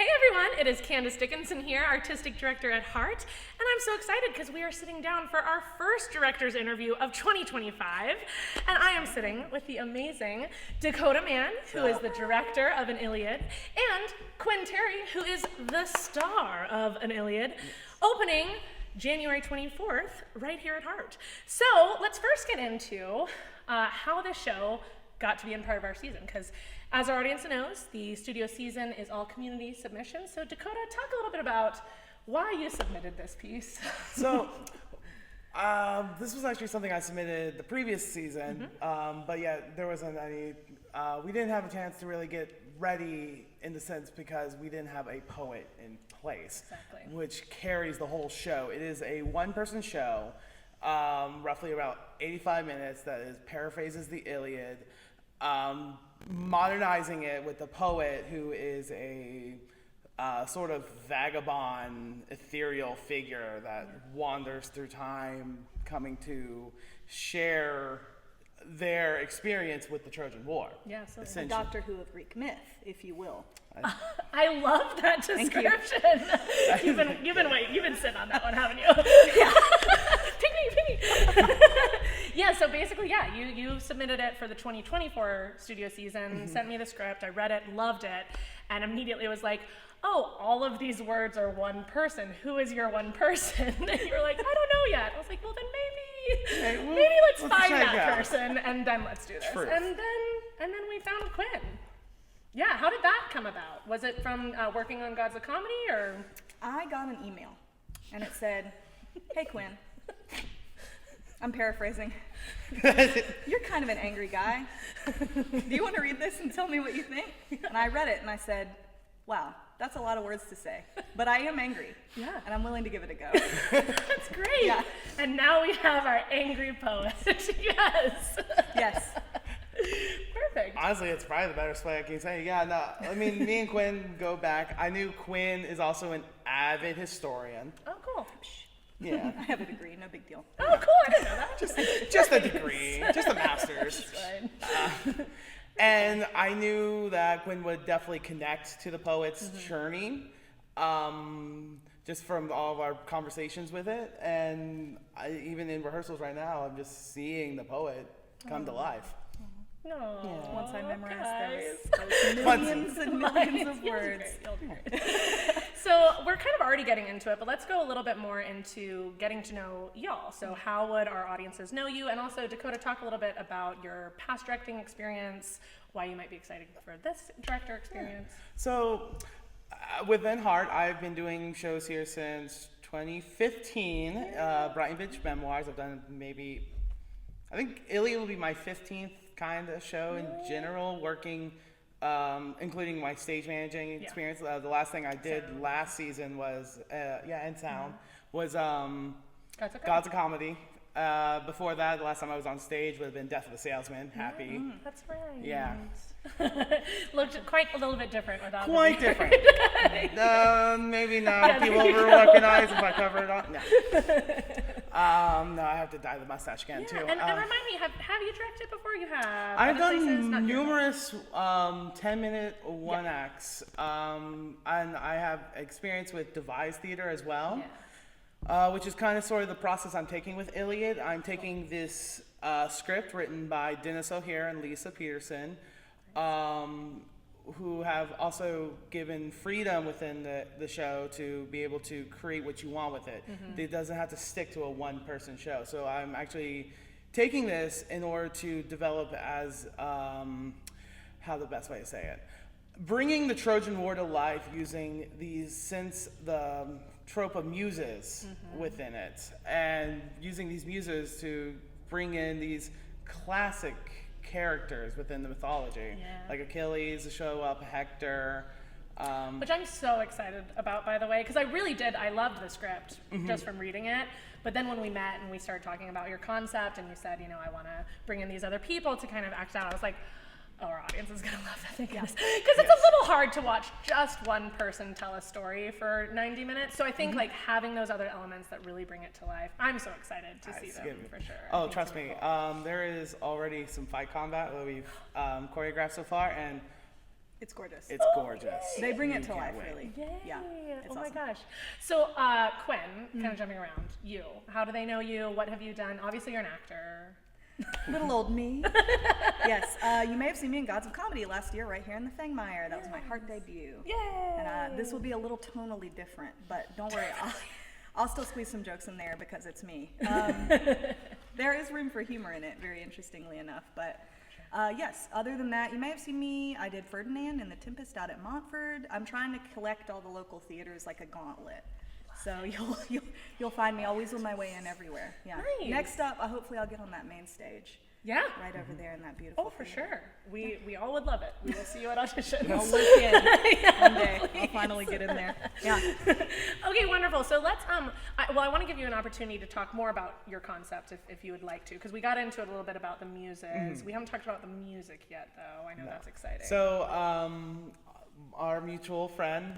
Hey everyone, it is Candice Dickinson here, Artistic Director at HART, and I'm so excited because we are sitting down for our first director's interview of 2025, and I am sitting with the amazing Dakota Mann, who is the director of An Iliad, and Quinn Terry, who is the star of An Iliad, opening January 24th right here at HART. So let's first get into how this show got to be in part of our season, because as our audience knows, the studio season is all community submissions. So Dakota, talk a little bit about why you submitted this piece. So this was actually something I submitted the previous season, but yeah, there wasn't any, we didn't have a chance to really get ready in the sense because we didn't have a poet in place, which carries the whole show. It is a one-person show, roughly about 85 minutes, that is paraphrases the Iliad, modernizing it with the poet who is a sort of vagabond, ethereal figure that wanders through time, coming to share their experience with the Trojan War. Yeah, so a Doctor Who of Greek myth, if you will. I love that description. You've been sitting on that one, haven't you? Yeah. Ping me. Yeah, so basically, yeah, you submitted it for the 2024 studio season, sent me the script, I read it, loved it, and immediately was like, oh, all of these words are one person. Who is your one person? And you were like, I don't know yet. I was like, well, then maybe let's find that person, and then let's do this. Truth. And then we found Quinn. Yeah, how did that come about? Was it from working on Gods of Comedy, or? I got an email, and it said, hey, Quinn. I'm paraphrasing. You're kind of an angry guy. Do you want to read this and tell me what you think? And I read it, and I said, wow, that's a lot of words to say. But I am angry. Yeah. And I'm willing to give it a go. That's great. Yeah. And now we have our angry poet. Yes. Yes. Perfect. Honestly, it's probably the better way I can say. Yeah, no, I mean, me and Quinn go back. I knew Quinn is also an avid historian. Oh, cool. Yeah. I have a degree, no big deal. Oh, cool, I didn't know that. Just a degree, just a master's. And I knew that Quinn would definitely connect to the poet's journey, just from all of our conversations with it. And even in rehearsals right now, I'm just seeing the poet come to life. No. Yeah. Once I memorized those millions and millions of words. So we're kind of already getting into it, but let's go a little bit more into getting to know y'all. So how would our audiences know you? And also, Dakota, talk a little bit about your past directing experience, why you might be excited for this director experience. Yeah. So within HART, I've been doing shows here since 2015, Brighton Beach Memoirs. I've done I think Iliad will be my 15th kind of show in general, working, including my stage managing experience. The last thing I did last season was, and sound, was Gods of Comedy. Before that, the last time I was on stage would have been Death of the Salesman. Happy. That's right. Yeah. Looked quite a little bit different without Quite different. Maybe not. People will recognize if I cover it on. No. No, I have to dye the mustache again too. And remind me, have you directed before? You have. I've done numerous 10-minute one acts, and I have experience with devised theater as well. Which is kind of sort of the process I'm taking with Iliad. I'm taking this script written by Dennis O'Hare and Lisa Peterson, who have also given freedom within the show to be able to create what you want with it. It doesn't have to stick to a one-person show. So I'm actually taking this in order to develop as, how the best way to say it, bringing the Trojan War to life using the trope of muses within it, and using these muses to bring in these classic characters within the mythology, like Achilles, to show up Hector. Which I'm so excited about, by the way, because I loved the script just from reading it. But then when we met and we started talking about your concept, and you said, I want to bring in these other people to kind of act out, I was like, oh, our audience is going to love that thing. Because it's a little hard to watch just one person tell a story for 90 minutes. So I think like having those other elements that really bring it to life, I'm so excited to see them for sure. Oh, trust me. Cool. There is already some fight combat that we've choreographed so far, and It's gorgeous. It's gorgeous. They bring it You to can't life, wait. really. Yay. Yeah. It's Oh my awesome. gosh. So, Quinn, kind of jumping around, you. How do they know you? What have you done? Obviously, you're an actor. Little old me. Yes, you may have seen me in Gods of Comedy last year right here in the Fangmeyer. That was my HART debut. Yay! And this will be a little tonally different, but don't worry, I'll still squeeze some jokes in there because it's me. There is room for humor in it, very interestingly enough. But yes, other than that, you may have seen me. I did Ferdinand and the Tempest out at Montford. I'm trying to collect all the local theaters like a gauntlet. So you'll find me. I'll weasel my way in everywhere. Yeah. Nice. Next up, hopefully I'll get on that main stage. Yeah. Right over there in that beautiful. Oh, for theater. sure. We all would love it. We will see you at auditions. I'll look in one day. I'll finally get in there. Yeah. Okay, wonderful. So let's, I want to give you an opportunity to talk more about your concept if you would like to, because we got into it a little bit about the music. We haven't talked about the music yet, though. I know that's exciting. So, our mutual friend,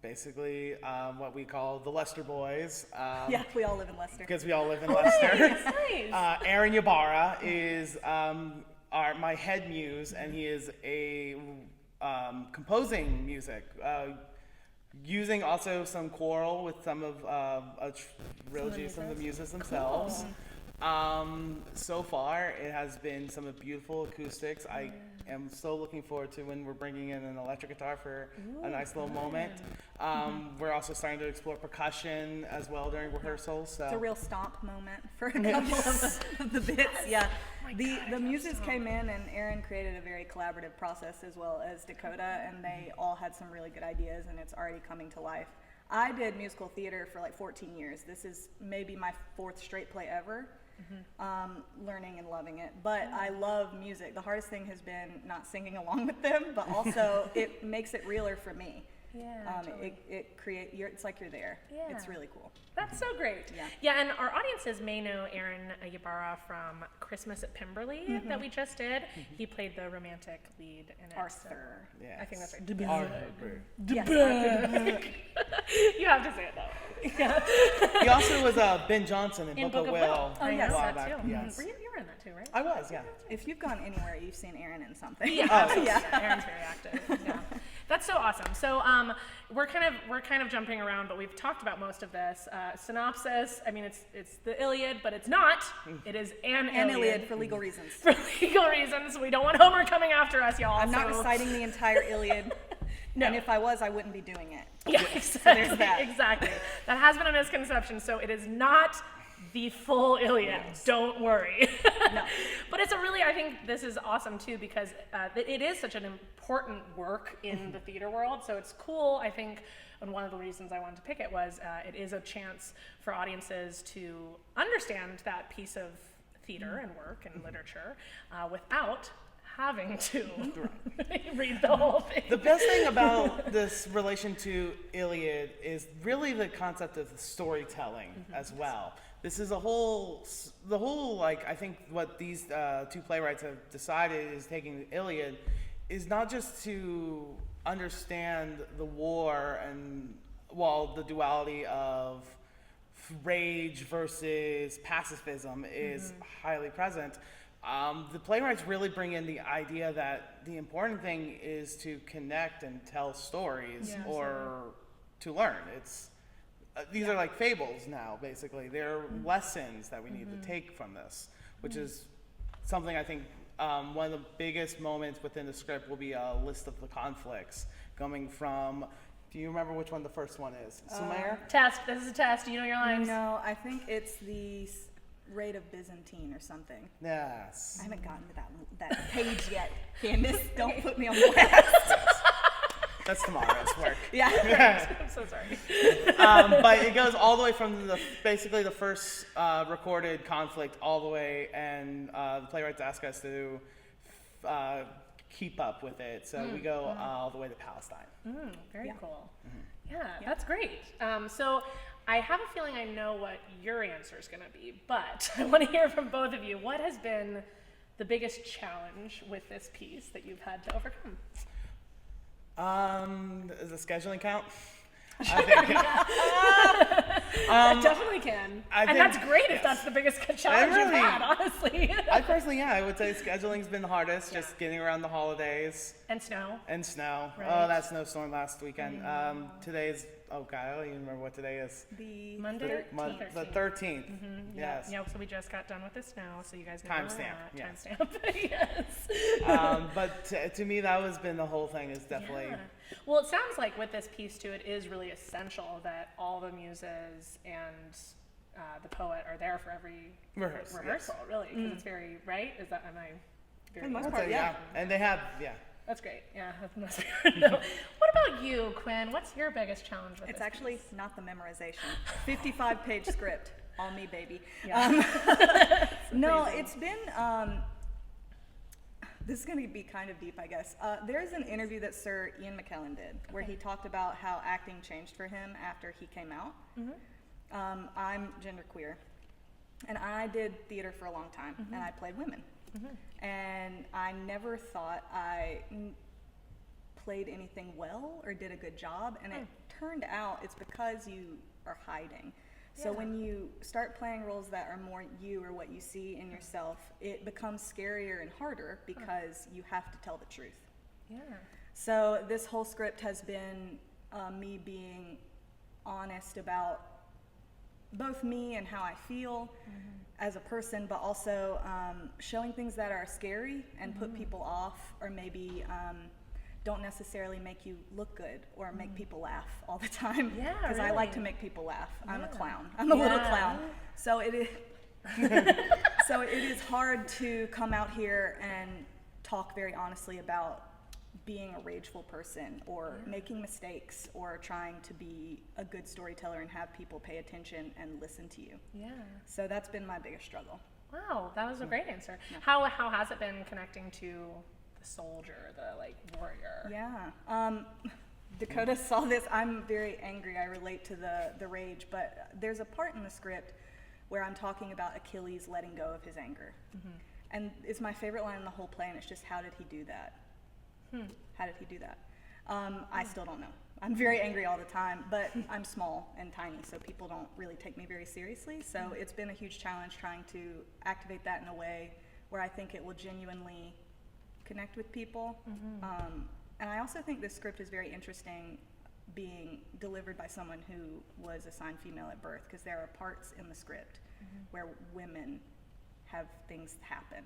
basically what we call the Leicester Boys. Yeah, we all live in Leicester. Because we all live in Leicester. Nice. Aaron Ybarra is my head muse, and he is a composing music, using also some choral with some of some of the muses themselves. So far, it has been some of beautiful acoustics. I am so looking forward to when we're bringing in an electric guitar for a nice little moment. We're also starting to explore percussion as well during rehearsals. So. It's a real stomp moment for a couple of the bits. Yeah. The muses came in, and Aaron created a very collaborative process, as well as Dakota, and they all had some really good ideas, and it's already coming to life. I did musical theater for like 14 years. This is maybe my 4th straight play ever. Learning and loving it, but I love music. The hardest thing has been not singing along with them, but also it makes it realer for me. Yeah, totally. It it's like you're there. Yeah. It's really cool. That's so great. Yeah. And our audiences may know Aaron Ybarra from Christmas at Pimberley that we just did. He played the romantic lead in it. Arthur. Yes. I think that's right. Arthur. Yes, Arthur. You have to say it that way. Yeah. He also was Ben Johnson in Book of Will. Oh, yes. a while that back. too. Yes. You were in that too, right? I was, yeah. If you've gone anywhere, you've seen Aaron in something. Yeah, Yeah. Aaron's very active. Yeah. That's so awesome. So we're kind of jumping around, but we've talked about most of this. Synopsis. I mean, it's the Iliad, but it's not. It is An Iliad for legal reasons. For legal reasons, we don't want Homer coming after us, y'all. I'm not so- reciting the entire Iliad. No. And if I was, I wouldn't be doing it. Yeah, exactly. there's that. Exactly. That has been a misconception. So it is not the full Iliad. Yes. Don't worry. No. But it's a really, I think this is awesome too, because it is such an important work in the theater world. So it's cool, I think, and one of the reasons I wanted to pick it was it is a chance for audiences to understand that piece of theater and work and literature without having to read the whole thing. The best thing about this relation to Iliad is really the concept of storytelling as well. This is the whole like, I think what these two playwrights have decided is taking the Iliad is not just to understand the war and, well, the duality of rage versus pacifism is highly present. The playwrights really bring in the idea that the important thing is to connect and tell stories or to learn. These are like fables now, basically. They're lessons that we need to take from this, which is something I think one of the biggest moments within the script will be a list of the conflicts coming from, do you remember which one the first one is? Sumer? Test. This is a test. Do you know your lines? No, I think it's the Raid of Byzantine or something. Yes. I haven't gotten to that page yet. Candice, don't put me on blast. That's tomorrow's work. Yeah. I'm so sorry. But it goes all the way from basically the first recorded conflict all the way, and the playwrights ask us to keep up with it. So we go all the way to Palestine. Very cool. Yeah, that's great. So I have a feeling I know what your answer is going to be, but I want to hear from both of you. What has been the biggest challenge with this piece that you've had to overcome? Does the scheduling count? I think. It definitely can. I And think- that's great if yes. that's the biggest challenge you've really- had, honestly. I personally, yeah, I would say scheduling's been the hardest, just getting around the holidays And snow. and snow. Right. Oh, that snowstorm last weekend. Today's, oh God, I don't even remember what today is. The Monday? The 13th. Yes. Yeah, so we just got done with the snow, so you guys know Timestamp, where we're at. yes. Timestamp, yes. But to me, that has been the whole thing. Is definitely Yeah. Well, it sounds like with this piece too, it is really essential that all the muses and the poet are there for every Rehearsal, really, because it's very, right? Is that, am I very... For the most I'd part, say, yeah. And they have, That's great. Yeah, that's the most no. What about you, Quinn? What's your biggest challenge with It's this actually piece? not the memorization. 55-page script, all me, baby. Yeah. No, it's been, this is going to be kind of deep, I guess. There's an interview that Sir Ian McKellen did where he talked about how acting changed for him after he came out. I'm genderqueer, and I did theater for a long time, and I played women. And I never thought I played anything well or did a good job, and it turned out it's because you are hiding. So when you start playing roles that are more you or what you see in yourself, it becomes scarier and harder because you have to tell the truth. Yeah. So this whole script has been me being honest about both me and how I feel as a person, but also showing things that are scary and put people off, or maybe don't necessarily make you look good or make people laugh all the time. Yeah, Because I like to really. make people laugh. I'm a Yeah. clown. I'm a little Yeah. clown. So it is. So it is hard to come out here and talk very honestly about being a rageful person or making mistakes or trying to be a good storyteller and have people pay attention and listen to you. Yeah. So that's been my biggest struggle. Wow, that was a great answer. How has it been connecting to the soldier, the like warrior? Yeah. Dakota saw this. I'm very angry. I relate to the rage, but there's a part in the script where I'm talking about Achilles letting go of his anger. And it's my favorite line in the whole play, and it's just, how did he do that? How did he do that? I still don't know. I'm very angry all the time, but I'm small and tiny, so people don't really take me very seriously. So it's been a huge challenge trying to activate that in a way where I think it will genuinely connect with people. And I also think this script is very interesting being delivered by someone who was assigned female at birth, because there are parts in the script where women have things happen.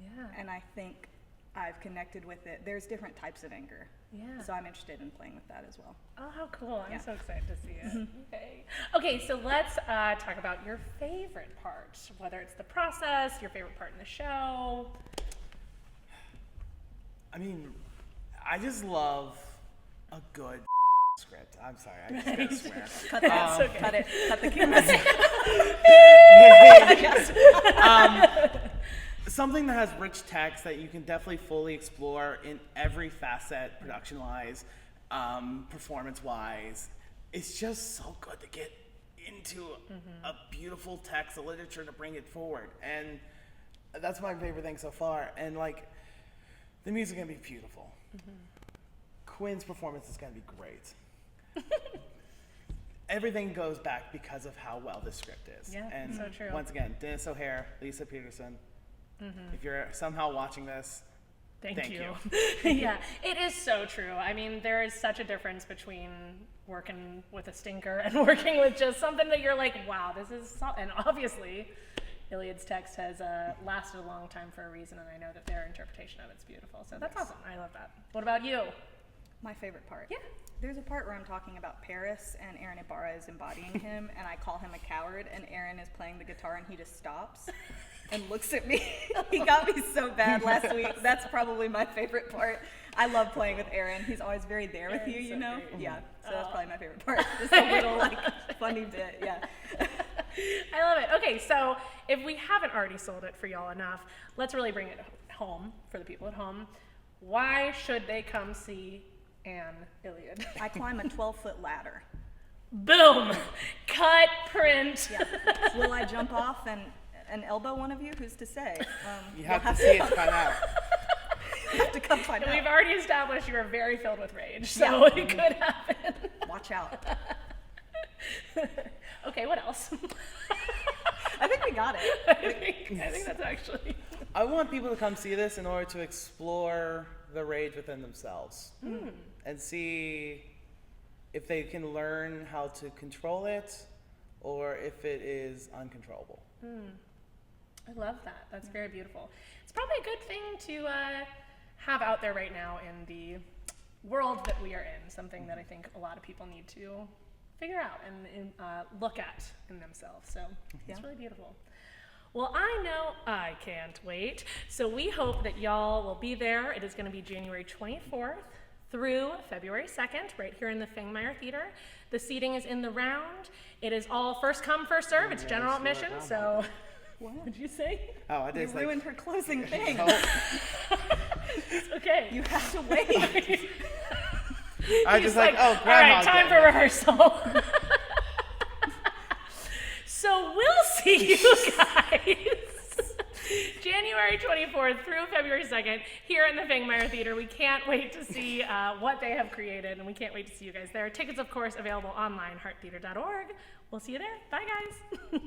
Yeah. And I think I've connected with it. There's different types of anger. Yeah. So I'm interested in playing with that as well. Oh, how cool. I'm Yeah. so excited to see it. Okay. Okay, so let's talk about your favorite part, whether it's the process, your favorite part in the show. I mean, I just love a good script. I'm sorry, I just gotta swear. Cut that. okay. Cut it. Cut the cameras. Something that has rich text that you can definitely fully explore in every facet, production-wise, performance-wise. It's just so good to get into a beautiful text of literature to bring it forward, and that's my favorite thing so far. And like, the music is gonna be beautiful. Quinn's performance is gonna be great. Everything goes back because of how well this script is. Yeah, And so true. once again, Dennis O'Hare, Lisa Peterson. If you're somehow watching this, Thank you. Yeah, it is so true. I mean, there is such a difference between working with a stinker and working with just something that you're like, wow, this is so, and obviously, Iliad's text has lasted a long time for a reason, and I know that their interpretation of it's beautiful. So that's awesome. I love that. What about you? My favorite part. Yeah. There's a part where I'm talking about Paris and Aaron Ibarra is embodying him, and I call him a coward, and Aaron is playing the guitar, and he just stops and looks at me. He got me so bad last week. That's probably my favorite part. I love playing with Aaron. He's always very there with you, Aaron's you so know? great. Yeah, so that's probably my favorite part. Just a little, like, funny bit, yeah. I love it. Okay, so if we haven't already sold it for y'all enough, let's really bring it home for the people at home. Why should they come see An Iliad? I climb a 12-foot ladder. Boom! Cut, print. Yeah. Will I jump off and elbow one of you? Who's to say? you have to see it come out. Have to come find We've out. already established you are very filled with rage, so it could happen. Watch out. Okay, what else? I think we got it. I think that's actually. I want people to come see this in order to explore the rage within themselves and see if they can learn how to control it or if it is uncontrollable. I love that. That's very beautiful. It's probably a good thing to have out there right now in the world that we are in, something that I think a lot of people need to figure out and look at in themselves. So it's really beautiful. Well, I know I can't wait. So we hope that y'all will be there. It is going to be January 24th through February 2nd, right here in the Fangmeyer Theater. The seating is in the round. It is all first come, first serve. It's general admission, so... What did you say? Oh, I You did. ruined her closing thing. It's okay. You have to wait. I He's just like, oh, all right, Groundhog time Day. for rehearsal. So we'll see you guys January 24th through February 2nd here in the Fangmeyer Theater. We can't wait to see what they have created, and we can't wait to see you guys there. Tickets, of course, available online, hearttheater.org. We'll see you there. Bye, guys.